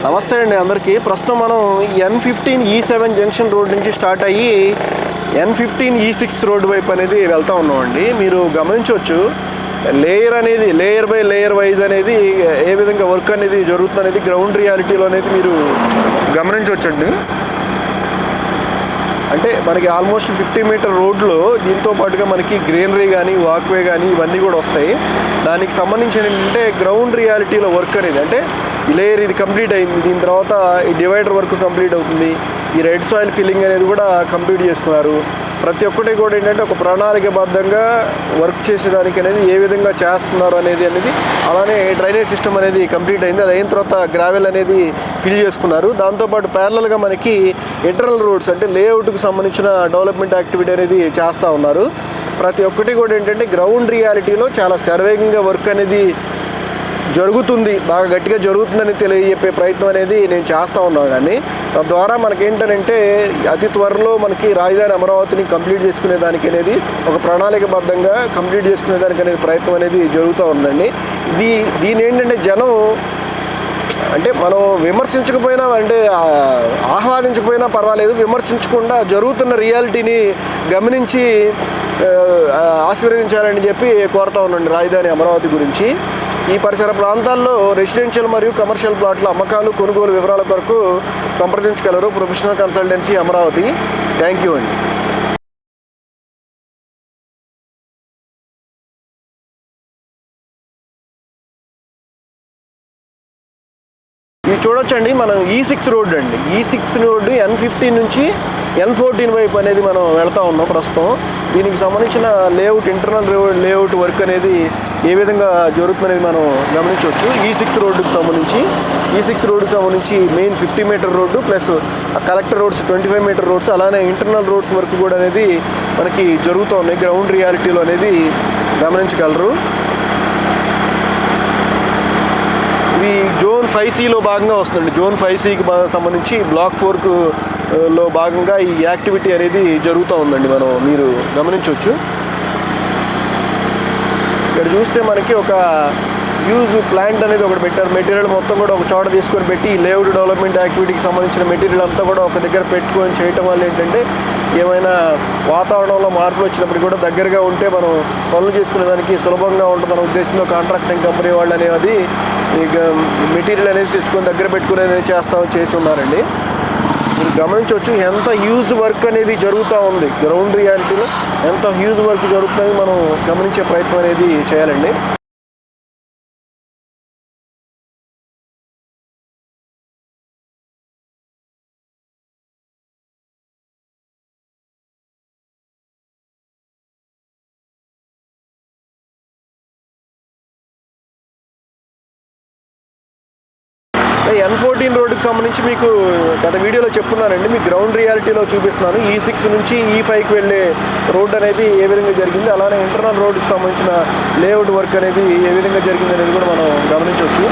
నమస్తే అండి అందరికీ. ప్రస్తుతం మనం N15E7 జంక్షన్ రోడ్ నుంచి స్టార్ట్ అయ్యి N15E6 రోడ్ వైపు అనేది వెళ్తూ ఉన్నామండి. మీరు గమనించవచ్చు లేయర్ బై లేయర్ వైజ్ అనేది ఏ విధంగా వర్క్ అనేది జరుగుతుంది అనేది గ్రౌండ్ రియాలిటీలో అనేది మీరు గమనించవచ్చండి. అంటే మనకి ఆల్మోస్ట్ 50 మీటర్ రోడ్లో దీంతో పాటుగా మనకి గ్రీనరీ కానీ వాక్వే కానీ ఇవన్నీ కూడా వస్తాయి. దానికి సంబంధించిన ఏంటంటే గ్రౌండ్ రియాలిటీలో వర్క్ అనేది అంటే ఈ లేయర్ ఇది కంప్లీట్ అయింది, దీని తర్వాత ఈ డివైడర్ వర్క్ కంప్లీట్ అవుతుంది, ఈ రెడ్ సాయిల్ ఫిల్లింగ్ అనేది కూడా కంప్లీట్ చేసుకున్నారు. ప్రతి ఒక్కటి కూడా ఏంటంటే ఒక ప్రణాళికబద్ధంగా వర్క్ చేసేదానికి అనేది ఏ విధంగా చేస్తున్నారు అనేది అలానే డ్రైనేజ్ సిస్టమ్ అనేది కంప్లీట్ అయింది. అది అయిన తర్వాత గ్రావెల్ అనేది ఫిల్ చేసుకున్నారు. దాంతోపాటు ప్యారలల్గా మనకి ఇంటర్నల్ రోడ్స్ అంటే లేఅవుట్కి సంబంధించిన డెవలప్మెంట్ యాక్టివిటీ అనేది చేస్తూ ఉన్నారు. ప్రతి ఒక్కటి కూడా ఏంటంటే గ్రౌండ్ రియాలిటీలో చాలా శరవేగంగా వర్క్ అనేది జరుగుతుంది, బాగా గట్టిగా జరుగుతుందని తెలియజెప్పే ప్రయత్నం అనేది నేను చేస్తూ ఉన్నాను. కానీ తద్వారా మనకేంటంటే అతి త్వరలో మనకి రాజధాని అమరావతిని కంప్లీట్ చేసుకునేదానికి అనేది ఒక ప్రణాళికబద్ధంగా కంప్లీట్ చేసుకునేదానికి అనేది ప్రయత్నం అనేది జరుగుతూ ఉందండి. దీని ఏంటంటే జనం అంటే మనం విమర్శించకపోయినా అంటే ఆహ్వానించకపోయినా పర్వాలేదు, విమర్శించకుండా జరుగుతున్న రియాలిటీని గమనించి ఆశీర్వదించాలని చెప్పి కోరుతా ఉన్నాండి. రాజధాని అమరావతి గురించి ఈ పరిసర ప్రాంతాల్లో రెసిడెన్షియల్ మరియు కమర్షియల్ ప్లాట్ల అమ్మకాలు కొనుగోలు వివరాల కొరకు సంప్రదించగలరు professional consultancy Amaravati. Thank you అండి. ఇది చూడొచ్చండి, మనం E6 రోడ్ అండి. E6 రోడ్డు N15 నుంచి N14 వైపు అనేది మనం వెళ్తూ ఉన్నాం ప్రస్తుతం. దీనికి సంబంధించిన లేఅవుట్ ఇంటర్నల్ లేఅవుట్ వర్క్ అనేది ఏ విధంగా జరుగుతుందనేది మనం గమనించవచ్చు. E6 రోడ్డుకి సంబంధించి main 50 metre road plus collector roads 25 metre roads అలానే ఇంటర్నల్ రోడ్స్ వర్క్ కూడా అనేది మనకి జరుగుతూ ఉన్నాయి. గ్రౌండ్ రియాలిటీలో అనేది గమనించగలరు. ఇది జోన్ 5Cలో భాగంగా వస్తుందండి. జోన్ 5Cకి సంబంధించి బ్లాక్ 4లో భాగంగా ఈ యాక్టివిటీ అనేది జరుగుతూ ఉందండి. మీరు గమనించవచ్చు. ఇక్కడ చూస్తే మనకి ఒక యూజ్ ప్లాంట్ అనేది ఒకటి పెట్టారు. మెటీరియల్ మొత్తం కూడా ఒక చోట తీసుకొని పెట్టి లేఅవుట్ డెవలప్మెంట్ యాక్టివిటీకి సంబంధించిన మెటీరియల్ అంతా కూడా ఒక దగ్గర పెట్టుకొని చేయటం వల్ల ఏంటంటే ఏమైనా వాతావరణంలో మార్పులు వచ్చినప్పుడు కూడా దగ్గరగా ఉంటే మనం పనులు చేసుకునేదానికి సులభంగా ఉంటుందన్న ఉద్దేశంలో కాంట్రాక్టింగ్ కంపెనీ వాళ్ళు అనేది మెటీరియల్ అనేది తెచ్చుకొని దగ్గర పెట్టుకునేది చేసి ఉన్నారండి. మీరు గమనించవచ్చు ఎంత హ్యూజ్ వర్క్ అనేది జరుగుతూ ఉంది. గ్రౌండ్ రియాలిటీలో ఎంత హ్యూజ్ వర్క్ జరుగుతుందని మనం గమనించే ప్రయత్నం అనేది చేయాలండి. N14 రోడ్డుకి సంబంధించి మీకు గత వీడియోలో చెప్పున్నానండి. మీకు గ్రౌండ్ రియాలిటీలో చూపిస్తున్నాను. E6 నుంచి E5కి వెళ్ళే రోడ్ అనేది ఏ విధంగా జరిగింది, అలానే ఇంటర్నల్ రోడ్డుకి సంబంధించిన లేఅవుట్ వర్క్ అనేది ఏ విధంగా జరిగింది అనేది కూడా మనం గమనించవచ్చు.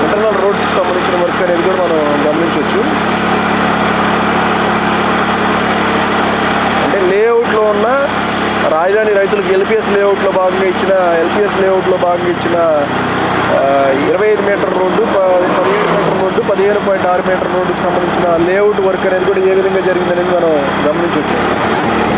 ఇంటర్నల్ రోడ్స్కి సంబంధించిన వర్క్ అనేది కూడా మనం గమనించవచ్చు. అంటే లేఅవుట్లో ఉన్న రాజధాని రైతులకు LPS లేఅవుట్లో భాగంగా ఇచ్చిన 25 metre road, 17 metre road, 15.6 metre రోడ్డుకి సంబంధించిన లేఅవుట్ వర్క్ అనేది కూడా ఏ విధంగా జరిగిందనేది మనం గమనించవచ్చు.